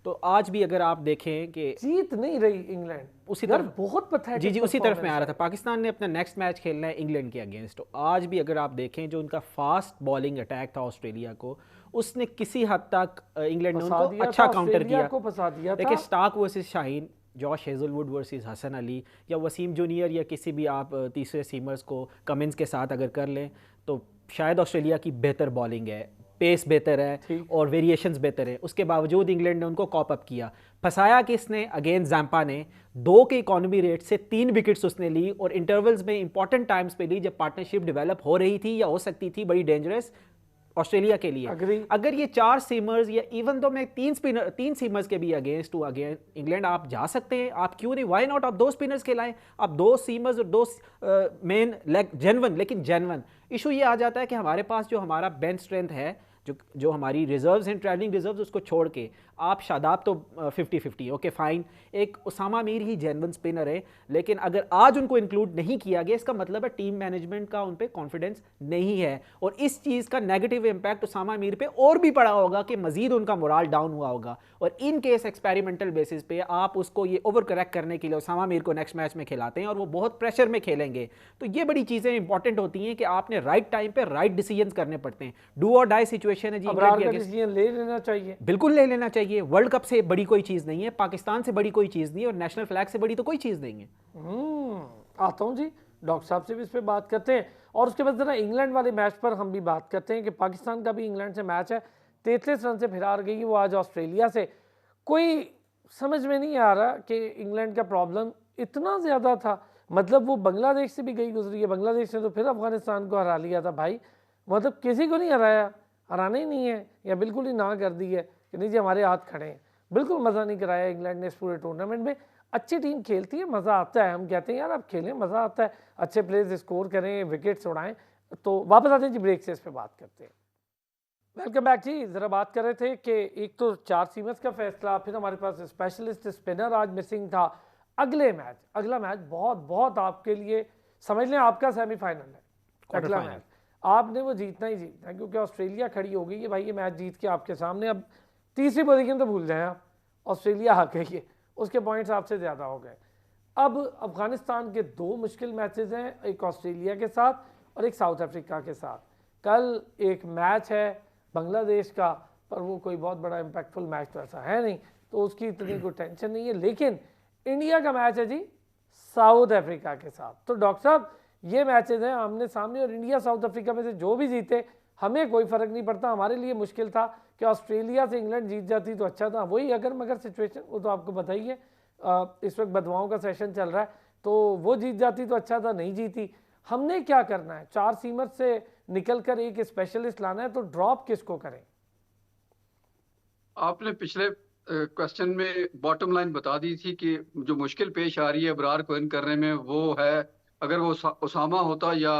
तो आज भी अगर आप देखें कि जीत नहीं रही इंग्लैंड, उसी यार तरफ बहुत पथेटिक जी उसी तरफ में आ रहा था। परफॉर्मेंस पाकिस्तान ने अपना नेक्स्ट मैच खेलना है इंग्लैंड के अगेंस्ट। तो आज भी अगर आप देखें, जो उनका फास्ट बॉलिंग अटैक था ऑस्ट्रेलिया को, उसने किसी हद तक इंग्लैंड ने फंसा उनको दिया अच्छा था, काउंटर ऑस्ट्रेलिया किया। को फंसा दिया देखिए, था। Starc versus Shaheen, Josh Hazlewood versus Hasan Ali, या वसीम जूनियर, या किसी भी आप तीसरे सीमर्स को कमिंस के साथ अगर कर लें, तो शायद ऑस्ट्रेलिया की बेहतर बॉलिंग है। पेस बेहतर है ठीक। और वेरिएशंस बेहतर है, उसके बावजूद इंग्लैंड ने उनको कॉप अप किया। फंसाया किसने? अगेन जैम्पा ने 2 के इकॉनमी रेट से 3 विकेट्स उसने ली और इंटरवल्स में इंपॉर्टेंट टाइम्स पे ली जब पार्टनरशिप डेवलप हो रही थी या हो सकती थी, बड़ी डेंजरस ऑस्ट्रेलिया के लिए। Agree। अगर ये 4 सीमर्स या इवन तो मैं 3 सीमर्स के भी अगेंस्ट हूँ, अगेन इंग्लैंड आप जा सकते हैं, आप क्यों नहीं, व्हाई नॉट, आप 2 स्पिनर्स खिलाएं, आप 2 सीमर्स और 2 मेन लेग जेन्युइन, लेकिन जेन्युइन इशू ये आ जाता है कि हमारे पास जो हमारा बेंच स्ट्रेंथ है, जो हमारी रिजर्व्स हैं, ट्रैवलिंग रिजर्व्स, उसको छोड़ के आप शादाब तो 50-50 ओके फाइन, एक उसामा मीर ही जेन्युइन स्पिनर है, लेकिन अगर आज उनको इंक्लूड नहीं किया गया इसका मतलब है टीम मैनेजमेंट का उन पे कॉन्फिडेंस नहीं है और इस चीज़ का नेगेटिव इंपैक्ट उसामा मीर पे और भी पड़ा होगा कि मजीद उनका मोराल डाउन हुआ होगा। और इन केस एक्सपेरिमेंटल बेसिस पे आप उसको ये ओवर करेक्ट करने के लिए उसामा मीर को नेक्स्ट मैच में खिलाते हैं और वो बहुत प्रेशर में खेलेंगे, तो ये बड़ी चीज़ें इंपॉर्टेंट होती हैं कि आपने राइट टाइम पे राइट डिसीजन करने पड़ते हैं। डू और डाई सिचुएशन है जी, अबरार इंग्लैंड का की against- डिसीजन ले लेना चाहिए। बिल्कुल ले लेना चाहिए। वर्ल्ड कप से बड़ी कोई चीज़ नहीं है, पाकिस्तान से बड़ी कोई चीज़ नहीं है और नेशनल फ्लैग से बड़ी तो कोई चीज़ नहीं है। आता हूँ जी, डॉक्टर साहब से भी इस पे बात करते हैं और उसके बाद जरा इंग्लैंड वाले मैच पर हम भी बात करते हैं कि पाकिस्तान का भी इंग्लैंड से मैच है, 33 रन से फिर हार गई वो आज ऑस्ट्रेलिया से। कोई समझ में नहीं आ रहा कि इंग्लैंड का प्रॉब्लम इतना ज़्यादा था, मतलब वो बांग्लादेश से भी गई गुजरी है, बांग्लादेश ने तो फिर अफगानिस्तान को हरा लिया था भाई, मतलब किसी को नहीं हराया, हराना ही नहीं है या बिल्कुल ही ना कर दी है कि नहीं जी हमारे हाथ खड़े हैं। बिल्कुल मज़ा नहीं कराया इंग्लैंड ने इस पूरे टूर्नामेंट में। अच्छी टीम खेलती है, मज़ा आता है, हम कहते हैं यार आप खेलें मज़ा आता है, अच्छे प्लेयर्स स्कोर करें, विकेट्स उड़ाएं। तो वापस आते हैं जी ब्रेक से, इस पर बात करते हैं। वेलकम बैक जी। ज़रा बात कर रहे थे कि एक तो 4 सीमर्स का फैसला, फिर हमारे पास स्पेशलिस्ट स्पिनर आज मिसिंग था। अगला मैच बहुत बहुत आपके लिए समझ लें आपका सेमीफाइनल है, अगला फाइनल। मैच आपने वो जीतना ही जीतना है क्योंकि ऑस्ट्रेलिया खड़ी हो गई है भाई, ये मैच जीत के आपके सामने। अब तीसरी पोजीशन तो भूल जाएं आप, ऑस्ट्रेलिया आ गई है, उसके पॉइंट्स आपसे ज़्यादा हो गए। अब अफगानिस्तान के 2 मुश्किल मैचेस हैं, एक ऑस्ट्रेलिया के साथ और एक साउथ अफ्रीका के साथ। कल एक मैच है बांग्लादेश का, पर वो कोई बहुत बड़ा इम्पैक्टफुल मैच तो ऐसा है नहीं, तो उसकी इतनी कोई टेंशन नहीं है। लेकिन इंडिया का मैच है जी साउथ अफ्रीका के साथ। तो डॉक्टर साहब ये मैचेस हैं आमने सामने और इंडिया साउथ अफ्रीका में से जो भी जीते हमें कोई फ़र्क नहीं पड़ता। हमारे लिए मुश्किल था कि ऑस्ट्रेलिया से इंग्लैंड जीत जाती तो अच्छा था, वही अगर मगर सिचुएशन वो तो आपको बताइए, इस वक्त बदवाओं का सेशन चल रहा है, तो वो जीत जाती तो अच्छा था, नहीं जीती। हमने क्या करना है? 4 सीमर से निकल कर एक स्पेशलिस्ट लाना है, तो ड्रॉप किसको करें? आपने पिछले क्वेश्चन में बॉटम लाइन बता दी थी कि जो मुश्किल पेश आ रही है अबरार को इन करने में वो है, अगर वो उसामा होता या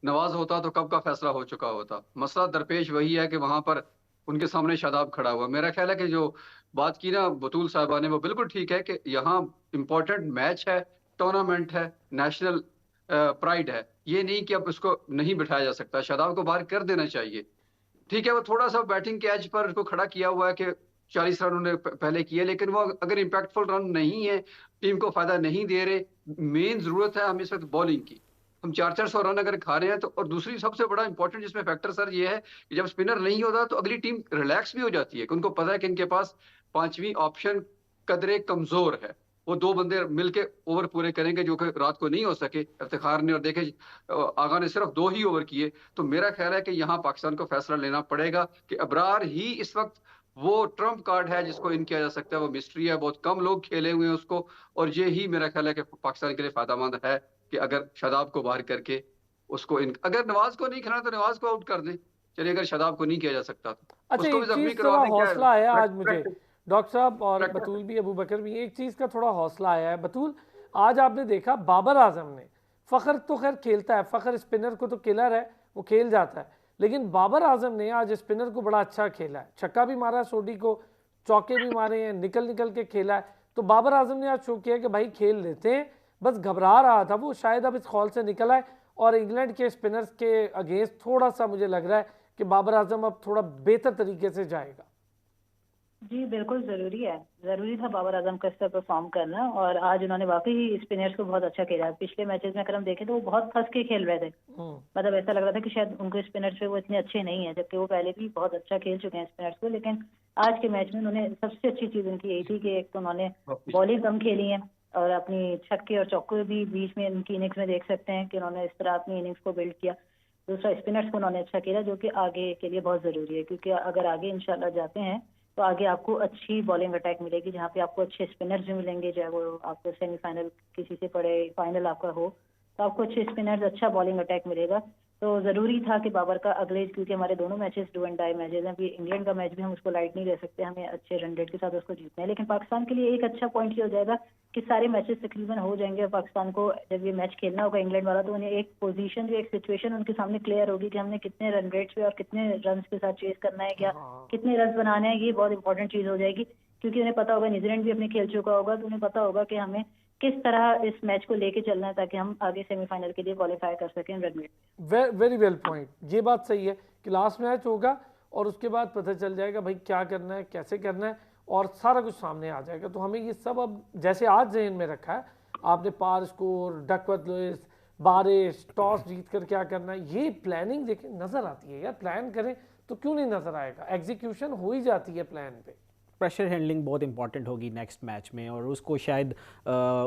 नवाज होता तो कब का फैसला हो चुका होता। मसला दरपेश वही है कि वहां पर उनके सामने शादाब खड़ा हुआ। मेरा ख्याल है कि जो बात की ना बतूल साहबा ने वो बिल्कुल ठीक है कि यहाँ इंपॉर्टेंट मैच है, टूर्नामेंट है, नेशनल प्राइड है, ये नहीं कि अब उसको नहीं बिठाया जा सकता, शादाब को बाहर कर देना चाहिए। ठीक है, वो थोड़ा सा बैटिंग के एज पर उसको खड़ा किया हुआ है कि 40 रन उन्होंने पहले किए, लेकिन वो अगर इम्पैक्टफुल रन नहीं है, टीम को फायदा नहीं दे रहे, मेन जरूरत है हमें इस वक्त बॉलिंग की। हम 400 रन अगर खा रहे हैं तो, और दूसरी सबसे बड़ा इंपॉर्टेंट जिसमें फैक्टर सर ये है कि जब स्पिनर नहीं होता तो अगली टीम रिलैक्स भी हो जाती है कि उनको पता है कि इनके पास 5वीं ऑप्शन कदरे कमजोर है, वो 2 बंदे मिलके ओवर पूरे करेंगे जो कि रात को नहीं हो सके इफ्तिखार ने, और देखे आगा ने सिर्फ 2 ही ओवर किए। तो मेरा ख्याल है कि यहाँ पाकिस्तान को फैसला लेना पड़ेगा कि अबरार ही इस वक्त वो ट्रम्प कार्ड है जिसको इन किया जा सकता है। वो मिस्ट्री है, बहुत कम लोग खेले हुए हैं उसको, और ये ही मेरा ख्याल है कि पाकिस्तान के लिए फायदेमंद है कि अगर शादाब को बाहर करके उसको अगर नवाज को नहीं खिलाना तो नवाज को आउट कर दें, चलिए अगर शादाब को नहीं किया जा सकता तो अच्छा, उसको एक भी जख्मी चीज़ करवा थोड़ा दें। हौसला आया आज मुझे प्रैक्टिस डॉक्टर साहब और बतूल भी, अबू बकर भी, एक चीज़ का थोड़ा हौसला आया है। बतूल, आज आपने देखा बाबर आजम ने, फ़खर तो खैर खेलता है, फ़खर स्पिनर को तो किलर है, वो खेल जाता है, लेकिन बाबर आजम ने आज स्पिनर को बड़ा अच्छा खेला है, छक्का भी मारा है सोडी को, चौके भी मारे हैं, निकल निकल के खेला है। तो बाबर आजम ने आज शो किया कि भाई खेल लेते हैं, बस घबरा रहा था वो, शायद अब इस खौल से निकल आए और इंग्लैंड के स्पिनर्स के अगेंस्ट थोड़ा सा मुझे लग रहा है कि बाबर आजम अब थोड़ा बेहतर तरीके से जाएगा। जी बिल्कुल जरूरी था बाबर आजम का इस तरह परफॉर्म करना, और आज उन्होंने वाकई स्पिनर्स को बहुत अच्छा खेला। पिछले मैचेस में अगर हम देखें तो वो बहुत फंस के खेल रहे थे, मतलब ऐसा लग रहा था कि शायद उनको स्पिनर्स पे वो इतने अच्छे नहीं है, जबकि वो पहले भी बहुत अच्छा खेल चुके हैं स्पिनर्स को। लेकिन आज के मैच में उन्होंने सबसे अच्छी चीज उनकी यही थी कि एक तो उन्होंने बॉलिंग कम खेली है और अपनी छक्के और चौके भी बीच में उनकी इनिंग्स में देख सकते हैं कि उन्होंने इस तरह अपनी इनिंग्स को बिल्ड किया। दूसरा स्पिनर्स को उन्होंने अच्छा खेला, जो कि आगे के लिए बहुत ज़रूरी है, क्योंकि अगर आगे इंशाल्लाह जाते हैं तो आगे आपको अच्छी बॉलिंग अटैक मिलेगी, जहाँ पे आपको अच्छे स्पिनर्स भी मिलेंगे, चाहे वो आपको सेमीफाइनल किसी से पड़े, फाइनल आपका हो, तो आपको अच्छे स्पिनर्स, अच्छा बॉलिंग अटैक मिलेगा। तो ज़रूरी था कि बाबर का अगले, क्योंकि हमारे दोनों matches do and die matches हैं, अभी इंग्लैंड का मैच भी हम उसको लाइट नहीं ले सकते, हमें अच्छे रन रेट के साथ उसको जीतना है। लेकिन पाकिस्तान के लिए एक अच्छा पॉइंट ये हो जाएगा कि सारे मैचेस तकरीबन हो जाएंगे, और पाकिस्तान को जब ये मैच खेलना होगा इंग्लैंड वाला, तो उन्हें एक पोजीशन, जो एक सिचुएशन उनके सामने क्लियर होगी कि हमने कितने रन रेट्स पे और कितने रन के साथ चेस करना है, क्या कितने रन बनाने हैं, ये बहुत इंपॉर्टेंट चीज़ हो जाएगी। क्योंकि उन्हें पता होगा, न्यूजीलैंड भी अपने खेल चुका होगा, तो उन्हें पता होगा कि हमें किस तरह इस मैच को लेके चलना है, ताकि हम आगे सेमीफाइनल के लिए क्वालिफाई कर सकें run rate. Very well point, ये बात सही है कि लास्ट मैच होगा और उसके बाद पता चल जाएगा भाई क्या करना है, कैसे करना है, और सारा कुछ सामने आ जाएगा। तो हमें ये सब अब जैसे आज जहन में रखा है आपने, पार स्कोर, डकवर्थ लुइस, बारिश, टॉस जीत कर क्या करना है, ये प्लानिंग देखें नज़र आती है यार। प्लान करें तो क्यों नहीं नज़र आएगा, एग्जीक्यूशन हो ही जाती है प्लान पे। प्रेशर हैंडलिंग बहुत इंपॉर्टेंट होगी नेक्स्ट मैच में, और उसको शायद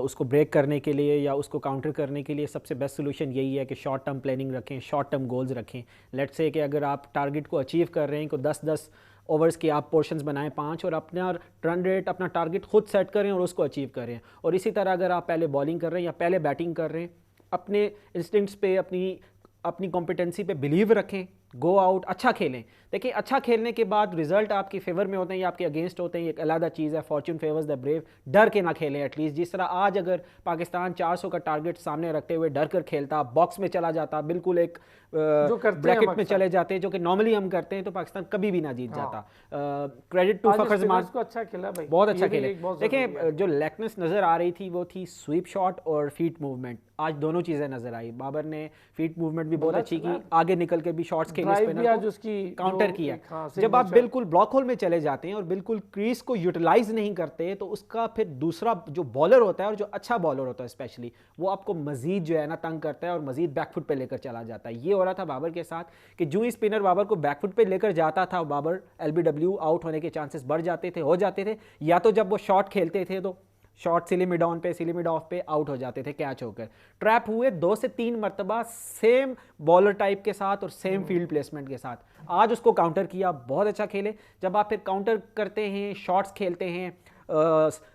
उसको ब्रेक करने के लिए या उसको काउंटर करने के लिए सबसे बेस्ट सोल्यूशन यही है कि शॉर्ट टर्म प्लानिंग रखें, शॉर्ट टर्म गोल्स रखें। लेट्स से कि अगर आप टारगेट को अचीव कर रहे हैं, तो 10-10 ओवर्स के आप पोर्शंस बनाएं 5, और अपना रन रेट, अपना टारगेट खुद सेट करें और उसको अचीव करें। और इसी तरह अगर आप पहले बॉलिंग कर रहे हैं या पहले बैटिंग कर रहे हैं, अपने इंस्टिंक्ट्स पे, अपनी कॉम्पिटेंसी पे बिलीव रखें, गो आउट, अच्छा खेलें। देखिए, अच्छा खेलने के बाद रिजल्ट आपके फेवर में होते हैं या आपके अगेंस्ट होते हैं, एक अलग चीज़ है। Fortune favours the brave. डर के ना खेलें एटलीस्ट। जिस तरह आज अगर पाकिस्तान 400 का टारगेट सामने रखते हुए डर कर खेलता, बॉक्स में चला जाता, बिल्कुल एक ब्रैकेट में चले जाते, जो कि नॉर्मली हम करते हैं, तो पाकिस्तान कभी भी ना जीत जाता। क्रेडिट टू फखर जमान को अच्छा खेला भाई, बहुत अच्छा खेले। देखिए, जो लैकनेस नज़र आ रही थी वो थी स्वीप शॉट और फीट मूवमेंट। आज दोनों चीज़ें नजर आई। बाबर ने फीट मूवमेंट भी बहुत अच्छी की, आगे निकल के भी शॉट्स खेले, स्पिनर को काउंटर किया। जब आप बिल्कुल ब्लॉक होल में चले जाते हैं और बिल्कुल क्रीज को यूटिलाइज नहीं करते, तो उसका फिर दूसरा जो बॉलर होता है, और जो अच्छा बॉलर होता है स्पेशली, वो आपको मजीद जो है ना तंग करता है और मजीद बैकफुट पे लेकर चला जाता है। ये हो रहा था बाबर के साथ कि जो ही स्पिनर बाबर को बैकफुट पे लेकर जाता था, बाबर एलबीडब्ल्यू आउट होने के चांसेस बढ़ जाते थे, हो जाते थे। या तो जब वो शॉट खेलते थे तो शॉट सिली मिड ऑन पे, सिली मिड ऑफ पे आउट हो जाते थे कैच होकर। ट्रैप हुए 2 से 3 मरतबा सेम बॉलर टाइप के साथ और सेम फील्ड प्लेसमेंट के साथ। आज उसको काउंटर किया, बहुत अच्छा खेले। जब आप फिर काउंटर करते हैं, शॉट्स खेलते हैं,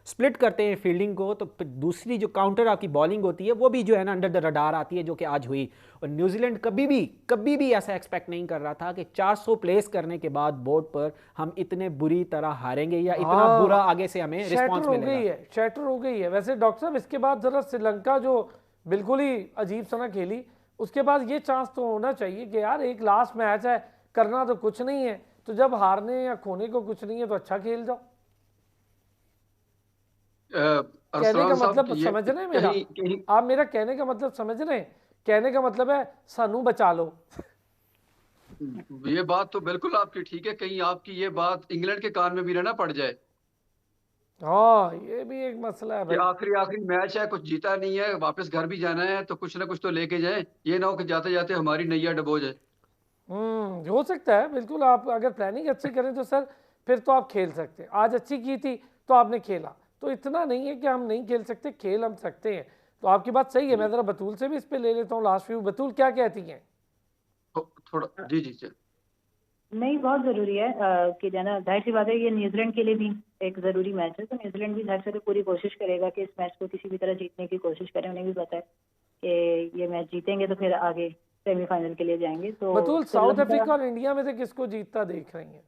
स्प्लिट करते हैं फील्डिंग को, तो फिर दूसरी जो काउंटर आपकी बॉलिंग होती है वो भी जो है ना अंडर द रडार आती है, जो कि आज हुई। और न्यूजीलैंड कभी भी ऐसा एक्सपेक्ट नहीं कर रहा था कि 400 प्लेस करने के बाद बोर्ड पर हम इतने बुरी तरह हारेंगे या इतना बुरा आगे से हमें रिस्पांस मिलेगा। शैटर हो गई है। वैसे डॉक्टर साहब, इसके बाद जरा श्रीलंका जो बिल्कुल ही अजीब सा ना खेली, उसके बाद ये चांस तो होना चाहिए कि यार एक लास्ट मैच है, करना तो कुछ नहीं है, तो जब हारने या खोने को कुछ नहीं है तो अच्छा खेल जाओ। कहने का मतलब समझ रहे हैं मेरा? आप मेरा कहने का मतलब समझ रहे हैं? कहने का मतलब है सानू बचा लो। ये बात तो बिल्कुल आपकी ठीक है, कहीं आपकी ये बात इंग्लैंड के कान में भी ना पड़ जाए। हाँ, ये भी एक मसला है भाई। आखिरी मैच है, कुछ जीता नहीं है, वापस घर भी जाना है, तो कुछ ना कुछ तो लेके जाए। ये ना हो कि जाते जाते हमारी नैया डबो जाए। हो सकता है बिल्कुल। आप अगर प्लानिंग अच्छी करें तो सर फिर तो आप खेल सकते हैं। आज अच्छी की थी तो आपने खेला, तो इतना नहीं है कि हम नहीं खेल सकते, खेल हम सकते हैं। तो आपकी बात सही है। मैं जरा बतूल से भी इस पे ले लेता हूँ लास्ट व्यू। बतूल क्या कहती हैं? थोड़ा जी नहीं, बहुत जरूरी है कि जाना। जाहिर सी बात है, ये न्यूजीलैंड के लिए भी एक जरूरी मैच है, तो न्यूजीलैंड भी जाहिर से पूरी कोशिश करेगा कि इस मैच को किसी भी तरह जीतने की कोशिश करें। उन्हें भी पता है कि ये मैच जीतेंगे तो फिर आगे सेमीफाइनल के लिए जाएंगे। तो बतूल, साउथ अफ्रीका और इंडिया में से किसको जीतता देख रही हैं?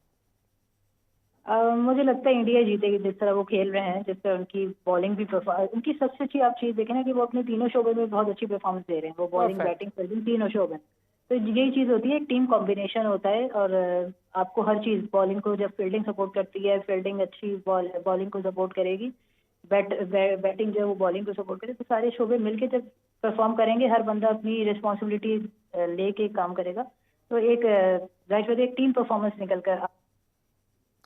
मुझे लगता है इंडिया जीतेगी, जिस तरह वो खेल रहे हैं, जिस तरह उनकी बॉलिंग भी, उनकी सबसे अच्छी आप चीज देखें ना कि वो अपने तीनों शोबे में बहुत अच्छी परफॉर्मेंस दे रहे हैं। वो बॉलिंग, बैटिंग, फील्डिंग, तीनों शोबे। तो यही चीज होती है, एक टीम कॉम्बिनेशन होता है। और आपको हर चीज, बॉलिंग को जब फील्डिंग सपोर्ट करती है, फील्डिंग अच्छी बॉलिंग को सपोर्ट करेगी, बैटिंग जो है वो बॉलिंग को सपोर्ट करे, तो सारे शोबे मिलके जब परफॉर्म करेंगे, हर बंदा अपनी रिस्पॉन्सिबिलिटी लेके काम करेगा, तो एक टीम परफॉर्मेंस निकल कर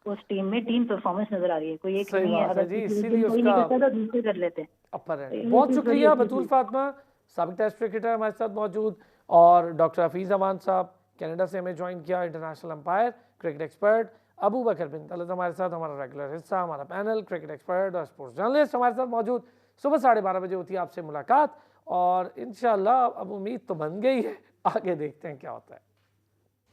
उस टीम में टीम परफॉर्मेंस नजर आ रही है। कोई एक नहीं है, अगर कोई नहीं करता तो दूसरे कर लेते हैं। बहुत शुक्रिया बतूल फातिमा, साबिक टेस्ट क्रिकेटर हमारे साथ मौजूद, और डॉक्टर हफीज अमान साहब कनाडा से हमें ज्वाइन किया, international umpire, cricket expert. Abu Bakar bin Talat हमारे साथ, हमारा रेगुलर हिस्सा, हमारा पैनल, क्रिकेट एक्सपर्ट और स्पोर्ट्स जर्नलिस्ट हमारे साथ मौजूद। सुबह 12:30 बजे होती है आपसे मुलाकात, और इंशाल्लाह अब उम्मीद तो बन गई है आगे देखते हैं क्या होता है।